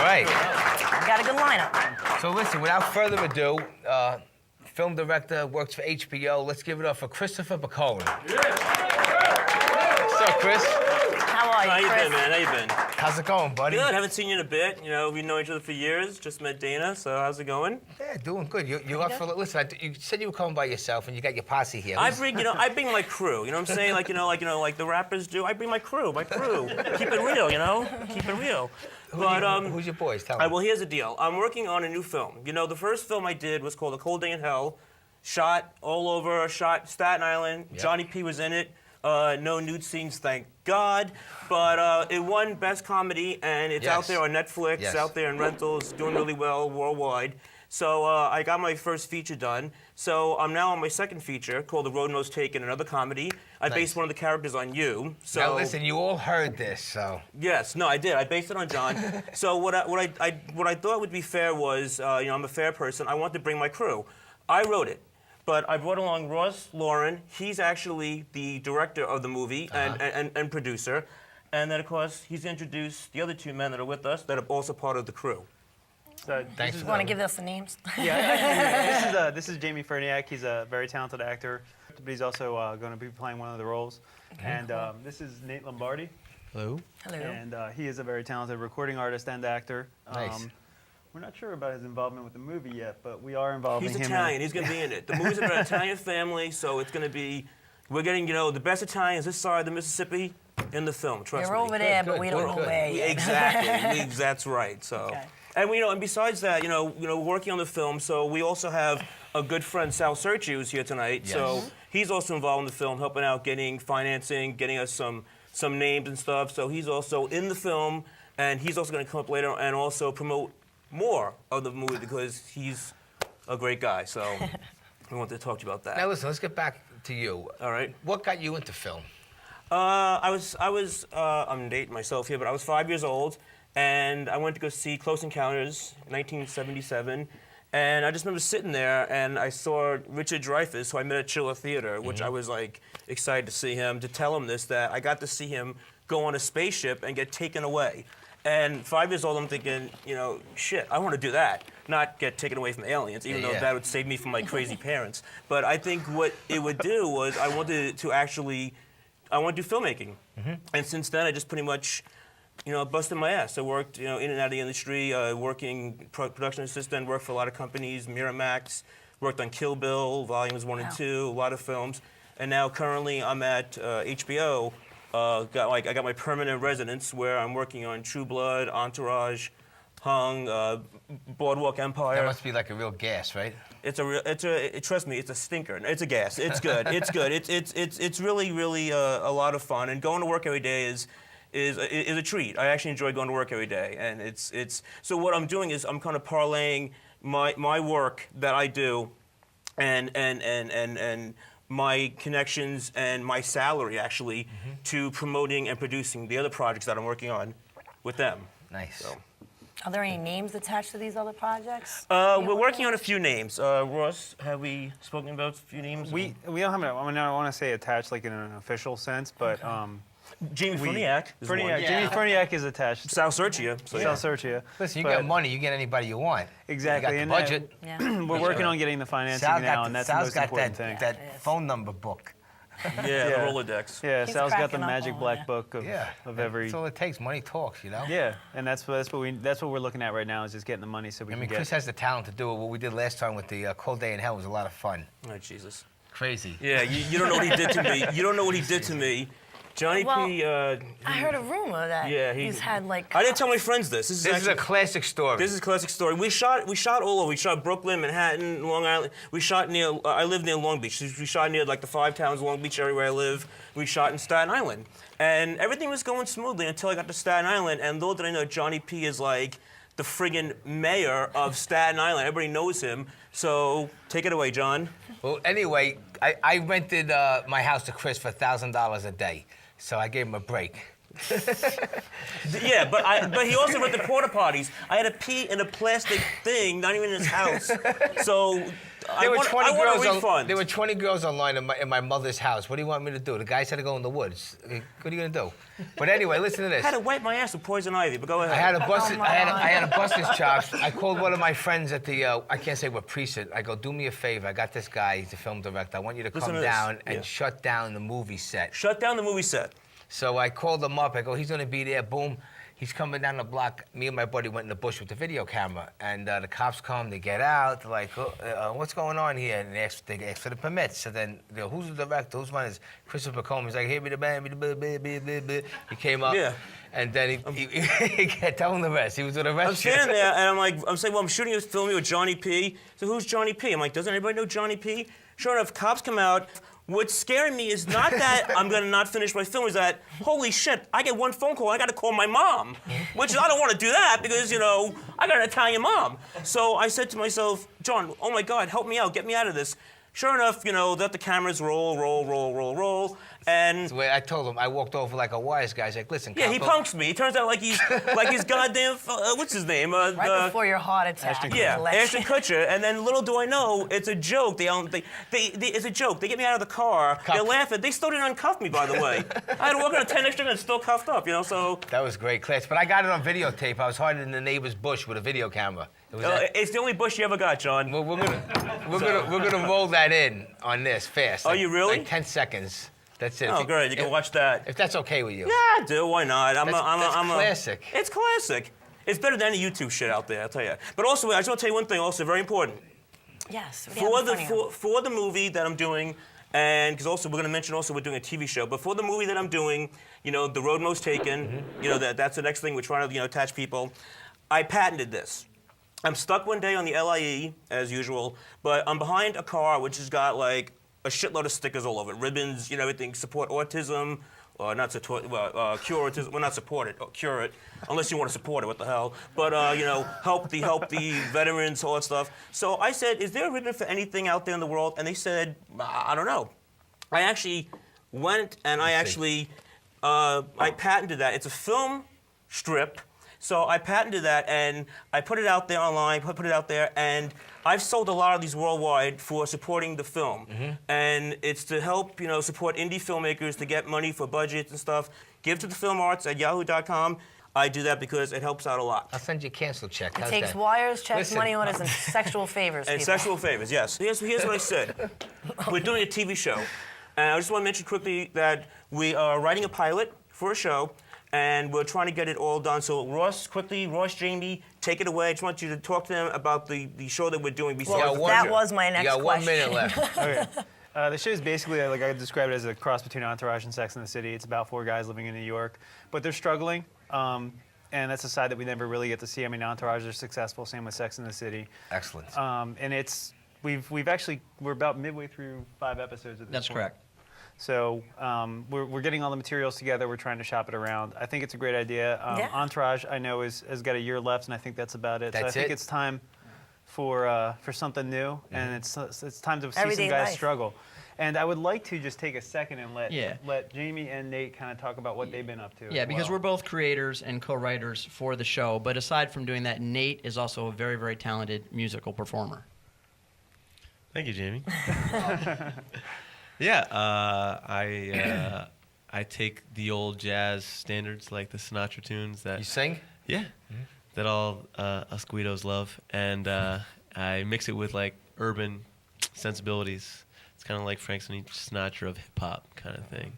right. We got a good lineup. So listen, without further ado, film director, works for HBO. Let's give it up for Christopher Picone. What's up, Chris? How are you, How you Chris? been, man? How you been? How's it going, buddy? Good. Haven't seen you in a bit. You know, we've known each other for years. Just met Dana. So how's it going? Yeah, doing good. You up for? Listen, you said you were coming by yourself, and you got your posse here. I bring my crew. You know what I'm saying? Like the rappers do. I bring my crew. Keep it real, you know. Keep it real. Who's your boys? Tell me. Well, here's the deal. I'm working on a new film. You know, the first film I did was called A Cold Day in Hell. Shot all over. Shot Staten Island. Yep. Johnny P was in it. No nude scenes, thank God. But it won Best Comedy, and it's out there on Netflix, out there in rentals, doing really well worldwide. So I got my first feature done. So I'm now on my second feature called The Road Most Taken, another comedy. I based one of the characters on you. So now listen, you all heard this, so. Yes, no, I did. I based it on John. So what I thought would be fair was, I'm a fair person. I wanted to bring my crew. I wrote it. But I brought along Ross Lauren. He's actually the director of the movie and producer. And then, of course, he's introduced the other two men that are with us that are also part of the crew. So Thanks. You want to give us the names? yeah, this is Jamie Ferniak. He's a very talented actor, but he's also going to be playing one of the roles. And this is Nate Lombardi. Hello. Hello. And he is a very talented recording artist and actor. Nice. We're not sure about his involvement with the movie yet, but we are involving him. He's Italian. He's going to be in it. The movie's about an Italian family, so it's going to be, we're getting, the best Italians this side of the Mississippi in the film, trust me. You're over there, but good, we don't know where yet. Exactly. That's right. So, Okay. and and besides that, working on the film. So we also have a good friend, Sal Serchi, who's here tonight. Yes. So he's also involved in the film, helping out, getting financing, getting us some names and stuff. So he's also in the film, and he's also going to come up later and also promote more of the movie because he's a great guy. So we wanted to talk to you about that. Now listen, let's get back to you. All right. What got you into film? I'm dating myself here, but I was 5 years old, and I went to go see Close Encounters, 1977, and I just remember sitting there, and I saw Richard Dreyfuss, who I met at Chiller Theater, which I was like excited to see him, to tell him this, that I got to see him go on a spaceship and get taken away. And 5 years old, I'm thinking, shit, I want to do that. Not get taken away from the aliens, even though that would save me from my crazy parents. But I think what it would do was I wanted to do filmmaking. And since then, I just pretty much, busted my ass. I worked, in and out of the industry, working production assistant, worked for a lot of companies, Miramax, worked on Kill Bill, Volumes 1 and 2, a lot of films. And now currently I'm at HBO. I got my permanent residence where I'm working on True Blood, Entourage, Hung, Boardwalk Empire. That must be like a real gas, right? Trust me, it's a stinker. It's a gas. It's good. It's good. It's really, really a lot of fun. And going to work every day is a treat. I actually enjoy going to work every day. And so what I'm doing is I'm kind of parlaying my work that I do and my connections and my salary, actually, to promoting and producing the other projects that I'm working on with them. Nice. So. Are there any names attached to these other projects? We're working on a few names. Ross, have we spoken about a few names? We don't have, I don't want to say attached like in an official sense, but Jamie Ferniak is one. Jamie Ferniak is attached. Sal Serchi. So Sal Serchi. Listen, you get money, you get anybody you want. Exactly. You got the budget. We're working on getting the financing now, and that's the most important thing. that phone number book. Yeah, the Rolodex. Yeah, He's Sal's got the cracking up magic over black there. book of every. That's all it takes. Money talks, Yeah, and that's what we're looking at right now is just getting the money so we can get. Chris has the talent to do it. What we did last time with the Cold Day in Hell was a lot of fun. Oh, Jesus. Crazy. Yeah, you don't know what he did to me. You don't know what he did to me. Johnny P. I heard a rumor that he's had like. I didn't tell my friends this. This is a classic story. This is a classic story. We shot all over. We shot Brooklyn, Manhattan, Long Island. We shot near. I live near Long Beach. We shot near like the 5 towns, Long Beach area where I live. We shot in Staten Island, and everything was going smoothly until I got to Staten Island. And little did I know, Johnny P. is like the friggin' mayor of Staten Island. Everybody knows him. So take it away, John. Well, anyway, I rented my house to Chris for $1,000 a day. So I gave him a break. Yeah, but he also rented porta potties. I had to pee in a plastic thing, not even in his house. So I want a refund. There were 20 girls online in my mother's house. What do you want me to do? The guy said to go in the woods. What are you gonna do? But anyway, listen to this. I had to wipe my ass with poison ivy, but go ahead. I had a busted chops. I called one of my friends at the I can't say what precinct. I go, do me a favor. I got this guy. He's a film director. I want you to come down and shut down the movie set. Shut down the movie set. So I called him up. I go, he's gonna be there. Boom. He's coming down the block. Me and my buddy went in the bush with the video camera, and the cops come. They get out. They're like, "What's going on here?" And they ask for the permits. So then, they go, who's the director? Who's one? Is Christopher Picone? He's like, "Hey, he came up, and then he can't tell him the rest. He was with the rest. I'm standing there, and I'm saying, well, I'm shooting this film with Johnny P. So who's Johnny P? I'm like, doesn't anybody know Johnny P? Sure enough, cops come out. What's scaring me is not that I'm gonna not finish my film, is that, holy shit, I get one phone call, I gotta call my mom. Which I don't wanna do that because, you know, I got an Italian mom. So I said to myself, John, oh my God, help me out, get me out of this. Sure enough, you know, let the cameras roll, and the way I told him, I walked over like a wise guy. He's like, listen, yeah, he punks me. It turns out like he's goddamn, what's his name? Right before your heart attack. Yeah, Ashton Kutcher. And then little do I know, it's a joke. It's a joke. They get me out of the car. They're laughing. They still didn't uncuff me, by the way. I had to walk on a 10 extra and still cuffed up, you know. So that was great, class. But I got it on videotape. I was hiding in the neighbor's bush with a video camera. It's the only bush you ever got, John. Well, we're gonna roll that in on this fast. Are you really? Like 10 seconds. That's it. Oh, great. You can watch that. If that's okay with you. Yeah, I do. Why not? That's classic. It's classic. It's better than any YouTube shit out there, I'll tell you. But also, I just want to tell you one thing. Also, very important. Yes. For the movie that I'm doing, and because also we're going to mention also we're doing a TV show. But for the movie that I'm doing, you know, The Road Most Taken. You know, that's the next thing we're trying to attach people. I patented this. I'm stuck one day on the LIE, as usual, but I'm behind a car which has got like a shitload of stickers all over it, ribbons, you know, everything, support autism, or not support, cure autism, well, not support it, or cure it, unless you want to support it, what the hell. But, you know, help the veterans, all that stuff. So I said, is there a ribbon for anything out there in the world? And they said, I don't know. I actually went and I patented that. It's a film strip. So I patented that, and I put it out there online, put it out there, and I've sold a lot of these worldwide for supporting the film. And it's to help, you know, support indie filmmakers to get money for budgets and stuff. Give to the film arts at yahoo.com. I do that because it helps out a lot. I'll send you a cancel check. It takes wires, checks, money orders, and sexual favors. And sexual favors, yes. Here's what I said. We're doing a TV show, and I just want to mention quickly that we are writing a pilot for a show. And we're trying to get it all done. So Ross, Jamie, take it away. I just want you to talk to them about the show that we're doing. Well, that was my next question. You got 1 minute left. Okay. The show is basically, like I described it as a cross between Entourage and Sex and the City. It's about 4 guys living in New York, but they're struggling. And that's a side that we never really get to see. I mean, Entourage are successful, same with Sex and the City. Excellent. And we're about midway through 5 episodes of this. That's correct. So we're getting all the materials together. We're trying to shop it around. I think it's a great idea. Entourage, I know, has got a year left, and I think that's about it. So I think it's time for something new, and it's time to see some guys struggle. And I would like to just take a second and let Jamie and Nate kind of talk about what they've been up to. Yeah, because we're both creators and co-writers for the show. But aside from doing that, Nate is also a very, very talented musical performer. Thank you, Jamie. Yeah, I take the old jazz standards like the Sinatra tunes that you sing. Yeah, that all us Guidos love, and I mix it with like urban sensibilities. It's kind of like Frank Sinatra of hip hop kind of thing.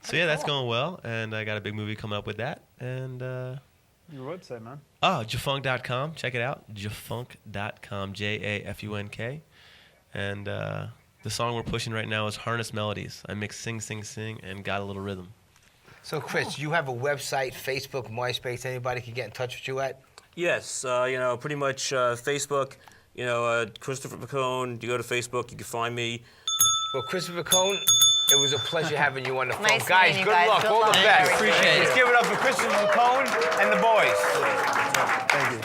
So yeah, that's going well, and I got a big movie coming up with that. And your website, man. Oh, jafunk.com. Check it out. Jafunk.com. JAFUNK. And the song we're pushing right now is Harness Melodies. I mix sing, sing, sing, and got a little rhythm. So, Chris, you have a website, Facebook, MySpace. Anybody can get in touch with you at? Yes, you know, pretty much Facebook. You know, Christopher Picone. You go to Facebook, you can find me. Well, Christopher Picone, it was a pleasure having you on the phone. Nice Guys, meeting you good guys. luck. Good All luck. the best. Appreciate it. Let's give it up for Christopher Picone and the boys. Thank you.